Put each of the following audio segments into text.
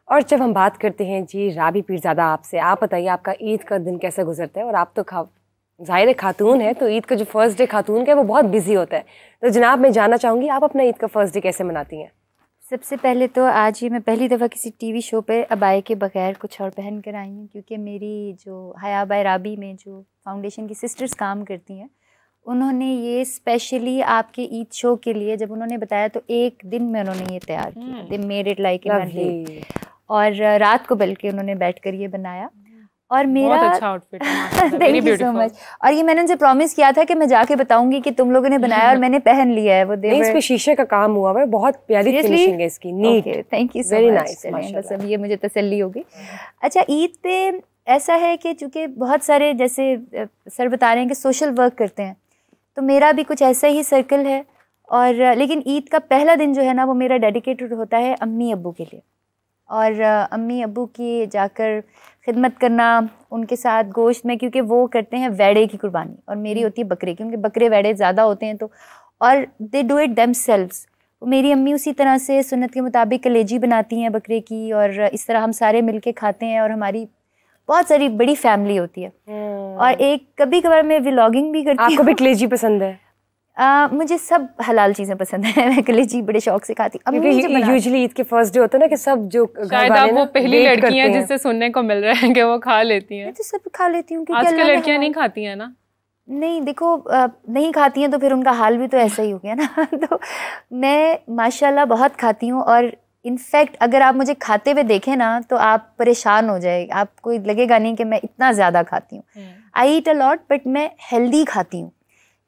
और जब हम बात करते हैं जी राबी पीरज़ादा आपसे, आप बताइए आपका ईद का दिन कैसे गुजरता है? और आप तो ज़ाहिर है खातून है, तो ईद का जो फर्स्ट डे खातून का है वो बहुत बिजी होता है। तो जनाब मैं जानना चाहूँगी आप अपना ईद का फर्स्ट डे कैसे मनाती हैं? सबसे पहले तो आज ही मैं पहली दफ़ा किसी टीवी शो पे अबाए के बगैर कुछ और पहन कर आई हूँ, क्योंकि मेरी जो हया बाय राबी में जो फाउंडेशन की सिस्टर्स काम करती हैं, उन्होंने ये स्पेशली आपके ईद शो के लिए जब उन्होंने बताया तो एक दिन में उन्होंने ये तैयार किया। They made it like in a day. और रात को बल्कि उन्होंने बैठकर ये बनाया और मेरा बहुत अच्छा आउटफिट है। Thank you so much. और ये मैंने उनसे प्रॉमिस किया था कि मैं जाके बताऊंगी कि तुम लोगों ने बनाया और मैंने पहन लिया है। वो इसमें शीशे का काम हुआ है, बहुत प्यारी फिनिशिंग है इसकी, neat. Thank you so much. बस अब ये मुझे तसल्ली होगी। अच्छा, ईद पे ऐसा है कि चूँकि बहुत सारे जैसे सर बता रहे हैं कि सोशल वर्क करते हैं, तो मेरा भी कुछ ऐसा ही सर्कल है। और लेकिन ईद का पहला दिन जो है ना वो मेरा डेडिकेटेड होता है अम्मी अब्बू के लिए। और अम्मी अब्बू की जाकर खिदमत करना उनके साथ गोश्त में, क्योंकि वो करते हैं वेड़े की कुर्बानी और मेरी होती है बकरे, क्योंकि बकरे वेड़े ज़्यादा होते हैं तो, और दे डू इट देमसेल्व्स। मेरी अम्मी उसी तरह से सुन्नत के मुताबिक कलेजी बनाती हैं बकरे की, और इस तरह हम सारे मिलके खाते हैं और हमारी बहुत सारी बड़ी फैमिली होती है। और एक कभी कभार मैं व्लॉगिंग भी करती हूँ। आपको भी कलेजी पसंद है? मुझे सब हलाल चीज़ें पसंद है। मैं कलेजी बड़े शौक से खाती हूँ। यूजुअली ईद के फर्स्ट डे होता है ना कि सब जो शायद आप वो पहली लड़की हैं जिससे सुनने को मिल रहा है कि वो खा लेती हैं। मैं तो सब खा लेती हूँ। आजकल लड़कियां नहीं खाती हैं ना? नहीं, देखो नहीं खाती हैं तो फिर उनका हाल भी तो ऐसा ही हो गया ना। तो मैं माशाल्लाह बहुत खाती हूँ, और इनफैक्ट अगर आप मुझे खाते हुए देखें ना तो आप परेशान हो जाए, आपको लगेगा नहीं कि मैं इतना ज़्यादा खाती हूँ। आई ईट अ लॉट, बट मैं हेल्दी खाती हूँ।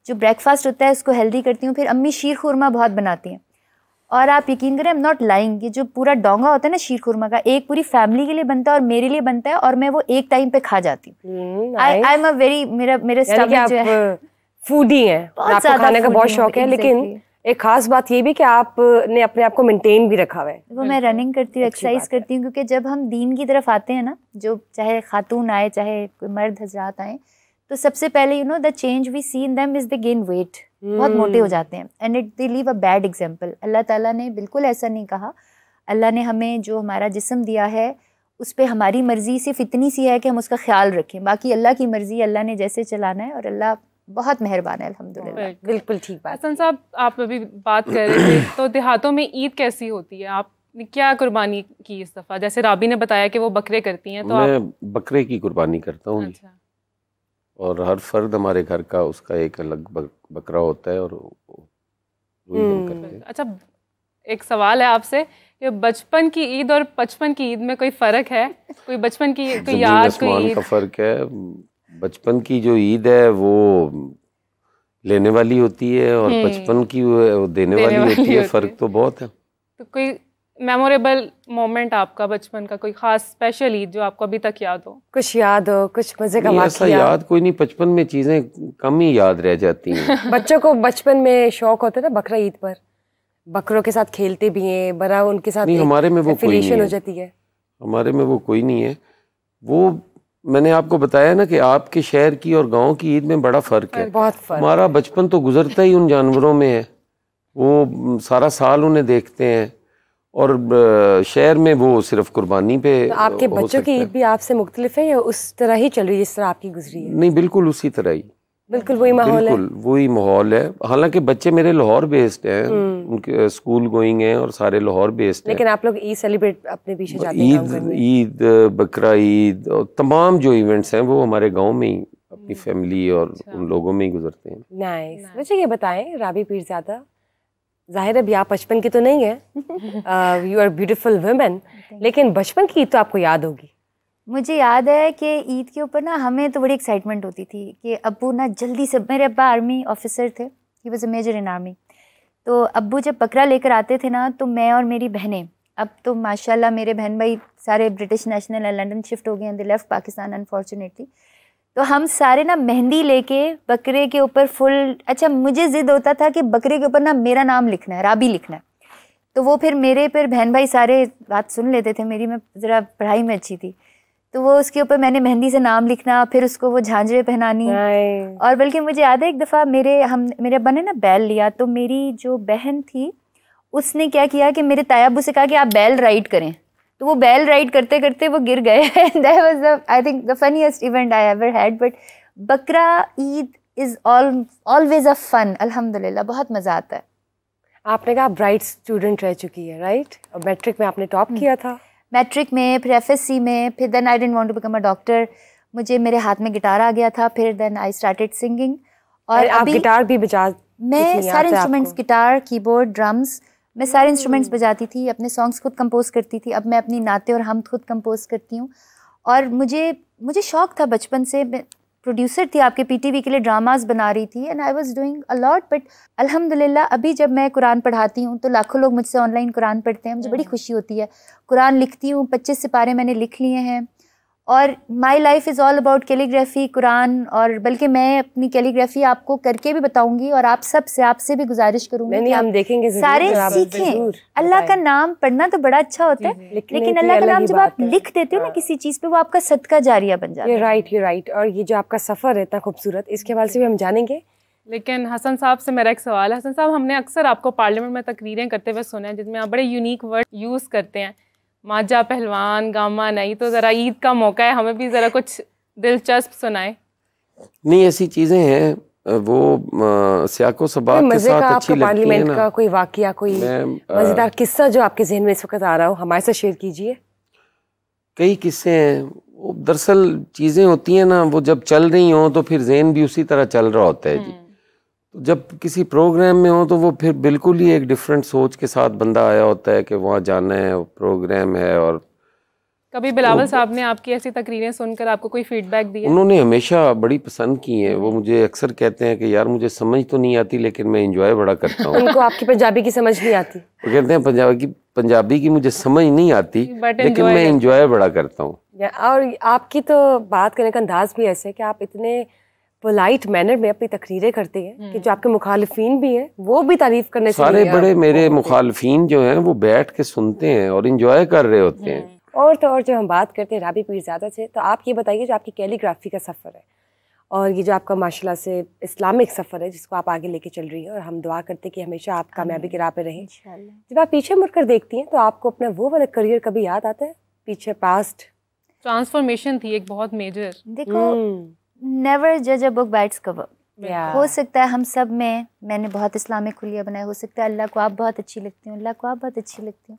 जो ब्रेकफास्ट होता है उसको हेल्दी करती हूँ। फिर अम्मी शीर खुरमा बहुत बनाती हैं, और आप यकीन करें, आई एम नॉट लाइंग, ये जो पूरा डोंगा होता है ना शीर खुरमा का, एक पूरी फैमिली के लिए बनता है और मेरे लिए बनता है, और मैं वो एक टाइम पे खा जाती हूँ। आई एम अ वेरी, मेरे स्टमक जो है फूडी है, आपको खाने का बहुत शौक है। लेकिन एक खास बात ये भी कि आपने अपने आप को मेंटेन भी रखा हुआ है। वो मैं रनिंग करती हूँ, एक्सरसाइज करती हूँ, क्योंकि जब हम दीन की तरफ आते हैं ना, जो चाहे खातून आए चाहे कोई मर्द हजरात आए, तो सबसे पहले the change we see in them is they gain weight. बहुत मोटे हो जाते हैं and it they leave a bad example. Allah Taala ने बिल्कुल ऐसा नहीं कहा। अल्लाह ने हमें जो हमारा जिस्म दिया है उस पे हमारी मर्जी सिर्फ इतनी सी है कि हम उसका ख्याल रखें, बाकी अल्लाह की मर्जी, अल्लाह ने जैसे चलाना है, और अल्लाह बहुत मेहरबान है अल्हम्दुलिल्लाह। बिल्कुल ठीक बात। हसन साहब, आप अभी बात कर रहे थे तो देहातों में ईद कैसी होती है? आपने क्या कुर्बानी की इस दफ़ा? जैसे राबी ने बताया कि वो बकरे करती हैं, तो मैं बकरे की कुर्बानी करता हूँ। अच्छा। और हर फर्द हमारे घर का उसका एक अलग बकरा होता है और वही हम करते हैं। अच्छा, एक सवाल है आपसे कि बचपन की ईद और 55 की ईद में कोई फ़र्क है? कोई बचपन की कोई याद, कोई का फ़र्क है। बचपन की जो ईद है वो लेने वाली होती है और 55 की वो देने वाली होती है। फ़र्क तो बहुत है। तो कोई मेमोरेबल मोमेंट आपका बचपन का, कोई खास स्पेशल ईद जो आपको अभी तक याद हो? कुछ याद हो, कुछ मजे का वाक़या? ऐसा याद कोई नहीं, 55 में चीजें कम ही याद रह जाती हैं। बच्चों को बचपन में शौक होता है ना बकरा ईद पर, बकरों के साथ खेलते भी हैं, बड़ा उनके साथ नहीं, हमारे में वो कोई नहीं हो जाती है। हमारे में वो कोई नहीं है। वो मैंने आपको बताया ना कि आपके शहर की और गांव की ईद में बड़ा फ़र्क है। बहुत फ़र्क। हमारा बचपन तो गुजरता ही उन जानवरों में है, वो सारा साल उन्हें देखते हैं, और शहर में वो सिर्फ कुर्बानी पे। तो आपके बच्चों की ईद भी आपसे मुख्तलिफ है या उस तरह ही चल रही है जिस तरह आपकी गुजरी है? नहीं, बिल्कुल उसी तरह ही, बिल्कुल वही माहौल है। बिल्कुल वही माहौल है। हालांकि बच्चे मेरे लाहौर बेस्ड हैं, उनके स्कूल गोइंग हैं और सारे लाहौर बेस्ड हैं। लेकिन आप लोग ईद सेलिब्रेट अपने पीछे जाते हैं? ईद, बकरा ईद और तमाम जो इवेंट्स हैं वो हमारे गांव में ही अपनी फैमिली और उन लोगों में ही गुजरते हैं। नाइस। मुझे ये बताएं राबी पीरज़ादा, जाहिर है अभी आप 55 की तो नहीं है, यू आर ब्यूटीफुल वुमेन, लेकिन बचपन की ईद तो आपको याद होगी। मुझे याद है कि ईद के ऊपर ना हमें तो बड़ी एक्साइटमेंट होती थी कि अब्बू ना जल्दी से, मेरे अब्बा आर्मी ऑफिसर थे, he was a major in army, तो अब्बू जब बकरा लेकर आते थे ना तो मैं और मेरी बहनें, अब तो माशाल्लाह मेरे बहन भाई सारे ब्रिटिश नेशनल है, लंदन शिफ्ट हो गए हैं, दे लेफ्ट पाकिस्तान अनफॉर्चुनेटली, तो हम सारे ना मेहंदी लेके बकरे के ऊपर फुल, अच्छा मुझे ज़िद होता था कि बकरे के ऊपर ना मेरा नाम लिखना है, राबी लिखना है, तो वो फिर मेरे पर बहन भाई सारे बात सुन लेते थे मेरी, मैं ज़रा पढ़ाई में अच्छी थी, तो वो उसके ऊपर मैंने मेहंदी से नाम लिखना, फिर उसको वो झांझरें पहनानी। और बल्कि मुझे याद है एक दफ़ा मेरे अब्बा ने ना बैल लिया, तो मेरी जो बहन थी उसने क्या किया कि मेरे ताया अब्बू से कहा कि आप बैल राइड करें, तो वो बैल राइड करते करते वो गिर गए. That was the, I think, the funniest event I ever had. But बकरा Eid is always a fun. अल्हम्दुलिल्लाह बहुत मज़ा आता है. आपने कहा ब्राइट स्टूडेंट रह चुकी है, राइट? और मैट्रिक में आपने टॉप किया था. मैट्रिक में, फिर FSC में, फिर then I didn't want to become a doctor. मुझे मेरे हाथ में गिटार आ गया था. फिर देन आई स्टार्टेड सिंगिंग. और आप गिटार भी बजा? मैं सारे इंस्ट्रूमेंट्स, गिटार, कीबोर्ड, ड्रम्स, मैं सारे इंस्ट्रूमेंट्स बजाती थी. अपने सॉन्ग्स खुद कंपोज करती थी. अब मैं अपनी नाते और हम खुद कंपोज करती हूँ. और मुझे शौक था बचपन से. मैं प्रोड्यूसर थी आपके PTV के लिए, ड्रामास बना रही थी. And I was doing a lot. But अल्हम्दुलिल्लाह अभी जब मैं कुरान पढ़ाती हूँ तो लाखों लोग मुझसे ऑनलाइन कुरान पढ़ते हैं. मुझे बड़ी खुशी होती है. कुरान लिखती हूँ, 25 सिपारे मैंने लिख लिए हैं. और my life is all about calligraphy, Quran. और बल्कि मैं अपनी कैलीग्राफी आपको करके भी बताऊंगी. और आपसे भी गुजारिश करूंगी कि हम देखेंगे, सारे सीखें. अल्लाह का नाम पढ़ना तो बड़ा अच्छा होता है, लेकिन अल्लाह का नाम जब आप लिख देते हो ना किसी चीज़ पे, वो आपका सदका जारिया बन जाता है. ये राइट. और ये जो आपका सफ़र है इतना खूबसूरत, इसके हवाले से भी हम जानेंगे. लेकिन हसन साहब से मेरा एक सवाल है. हसन साहब, हमने अक्सर आपको पार्लियामेंट में तकरीरें करते हुए सुना है जिसमें आप बड़े यूनिक वर्ड यूज़ करते हैं. माजा पहलवान, गामा नहीं. तो ज़रा ईद का मौका है, हमें भी ज़रा कुछ दिलचस्प सुनाए. नहीं, ऐसी चीज़ें हैं वो सियाको सबाक के साथ अच्छी लगती है ना. का कोई वाकया, कोई मज़ेदार किस्सा जो आपके जहन में इस वक्त आ रहा हो, हमारे साथ शेयर कीजिए. कई किस्से हैं. दरअसल चीज़ें होती हैं ना, वो जब चल रही हों तो फिर जहन भी उसी तरह चल रहा होता है जी. तो जब किसी प्रोग्राम में हो तो वो फिर बिल्कुल ही एक डिफरेंट सोच के साथ बंदा आया होता है कि वहाँ जाना है, प्रोग्राम है. और कभी बिलावल साहब ने आपकी ऐसी तकरीरें सुनकर आपको कोई फीडबैक दिया? उन्होंने हमेशा बड़ी पसंद की हैं. वो मुझे अक्सर कहते हैं कि यार मुझे समझ तो नहीं आती लेकिन मैं इंजॉय बड़ा करता हूँ. उनको आपकी पंजाबी की समझ नहीं आती? वो कहते हैं पंजाबी की मुझे समझ नहीं आती लेकिन मैं इंजॉय बड़ा करता हूँ. और आपकी तो बात करने का अंदाज भी ऐसे है कि आप इतने पोलाइट मैनर में अपनी तकरीरें करते हैं कि जो आपके मुखालिफिन भी हैं वो भी तारीफ करने से सारे बड़े मेरे मुखालिफिन जो हैं वो बैठ के सुनते हैं और इंजॉय कर रहे होते हैं. और तो और जब हम बात करते हैं राबी पीरज़ादा से, तो आप ये बताइए जो आपकी कैलीग्राफी का सफ़र है और ये जो आपका माशाल्लाह से इस्लामिक सफ़र है जिसको आप आगे लेके चल रही हैं, और हम दुआ करते हैं कि हमेशा आप कामयाबी की राह पे रहें. जब आप पीछे मुड़कर देखती हैं तो आपको अपना वो वाला करियर कभी याद आता है? पीछे पास्ट ट्रांसफॉर्मेशन थी एक बहुत मेजर. देखो, नेवर जज a book by its cover. हो सकता है हम सब में, मैंने बहुत इस्लामिक खुलिया बनाया, हो सकता है अल्लाह को आप बहुत अच्छी लगती हूँ, अल्लाह को आप बहुत अच्छी लगती हूँ.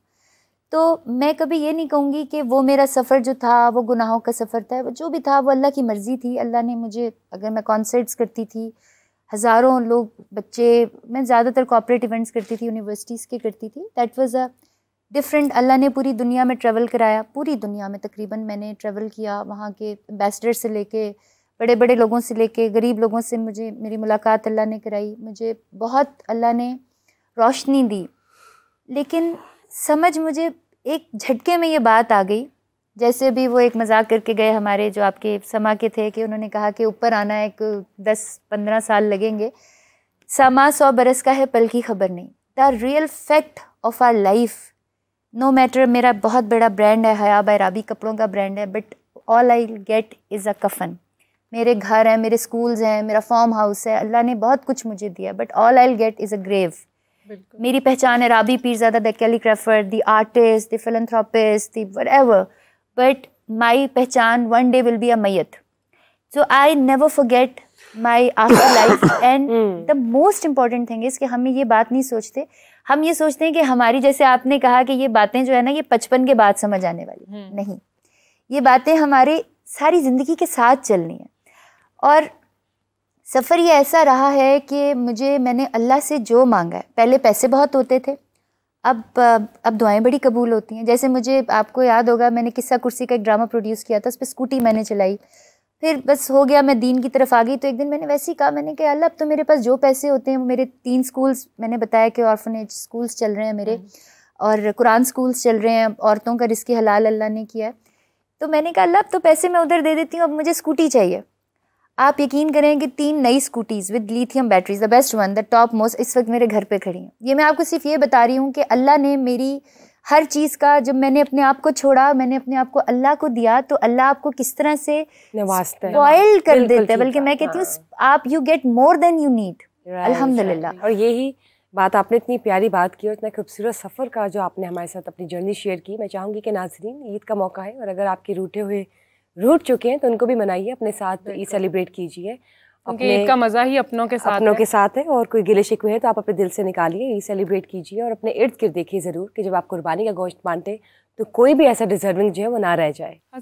तो मैं कभी ये नहीं कहूँगी कि वो मेरा सफ़र जो था वो गुनाहों का सफ़र था. वो जो भी था वो अल्लाह की मर्ज़ी थी. अल्लाह ने मुझे, अगर मैं कॉन्सर्ट्स करती थी, हज़ारों लोग, बच्चे, मैं ज़्यादातर कॉर्पोरेट इवेंट्स करती थी, यूनिवर्सिटीज़ के करती थी. That was a different. Allah ने पूरी दुनिया में ट्रैवल कराया. पूरी दुनिया में तकरीबन मैंने ट्रैवल किया. वहाँ के एम्बेसडर से लेके, बड़े बड़े लोगों से लेके, गरीब लोगों से मेरी मुलाकात अल्लाह ने कराई. मुझे बहुत अल्लाह ने रोशनी दी. लेकिन समझ मुझे एक झटके में ये बात आ गई, जैसे भी वो एक मजाक करके गए हमारे जो आपके समा के थे कि उन्होंने कहा कि ऊपर आना एक 10-15 साल लगेंगे. समा 100 बरस का है, पल की खबर नहीं. The real fact of our life, no matter, मेरा बहुत बड़ा ब्रांड है, हया बाय राबी कपड़ों का ब्रांड है, but all I get is अ कफन. मेरे घर हैं, मेरे स्कूल्स हैं, मेरा फार्म हाउस है, अल्लाह ने बहुत कुछ मुझे दिया, but all I get is a grave. मेरी पहचान है Rabi Pirzada, the calligrapher, the artist, the philanthropist, the whatever, but my pehchaan one day will be a mayyat. So I never forget my afterlife. And the most important thing is कि हम ये बात नहीं सोचते. हम ये सोचते हैं कि हमारी, जैसे आपने कहा कि ये बातें जो है ना ये 55 के बाद समझ आने वाली. नहीं, ये बातें हमारे सारी ज़िंदगी के साथ चलनी है. और सफ़र ये ऐसा रहा है कि मैंने अल्लाह से जो मांगा है, पहले पैसे बहुत होते थे, अब दुआएं बड़ी कबूल होती हैं. जैसे मुझे, आपको याद होगा, मैंने किस्सा कुर्सी का एक ड्रामा प्रोड्यूस किया था, उस पर स्कूटी मैंने चलाई, फिर बस हो गया, मैं दीन की तरफ आ गई. तो एक दिन मैंने वैसे ही कहा, मैंने कहा अल्लाह अब तो मेरे पास जो पैसे होते हैं वो मेरे 3 स्कूल्स, मैंने बताया कि ऑर्फनेज स्कूल्स चल रहे हैं मेरे, और कुरान स्कूल्स चल रहे हैं, औरतों का रिस्क हलाल अल्लाह ने किया है. तो मैंने कहा अल्लाह अब तो पैसे मैं उधर दे देती हूँ, अब मुझे स्कूटी चाहिए. आप यकीन करें कि 3 नई scooties with lithium batteries, the best one, the top most, इस वक्त मेरे घर पे खड़ी हैं. ये मैं आपको सिर्फ ये बता रही हूँ कि अल्लाह ने मेरी हर चीज़ का, जब मैंने अपने आप को छोड़ा, मैंने अपने आप को अल्लाह को दिया, तो अल्लाह आपको किस तरह से नवाजता है, स्पॉइल कर देता है. बल्कि मैं कहती हूँ आप, you get more than you need. अल्हम्दुलिल्लाह. और यही बात आपने इतनी प्यारी बात की और इतना खूबसूरत सफ़र का जो आपने हमारे साथ अपनी जर्नी शेयर की, मैं चाहूँगी कि नाज़रीन ईद का मौका है और अगर आपके रूठ चुके हैं तो उनको भी मनाइए, अपने साथ ईद सेलिब्रेट कीजिए, क्योंकि ईद का मज़ा ही अपनों के साथ है। और कोई गिले शिकवे है तो आप अपने दिल से निकालिए, ईद सेलिब्रेट कीजिए और अपने इर्द गिर्द देखिए ज़रूर कि जब आप कुर्बानी का गोश्त बांटे तो कोई भी ऐसा डिजर्विंग जो है वो ना रह जाए।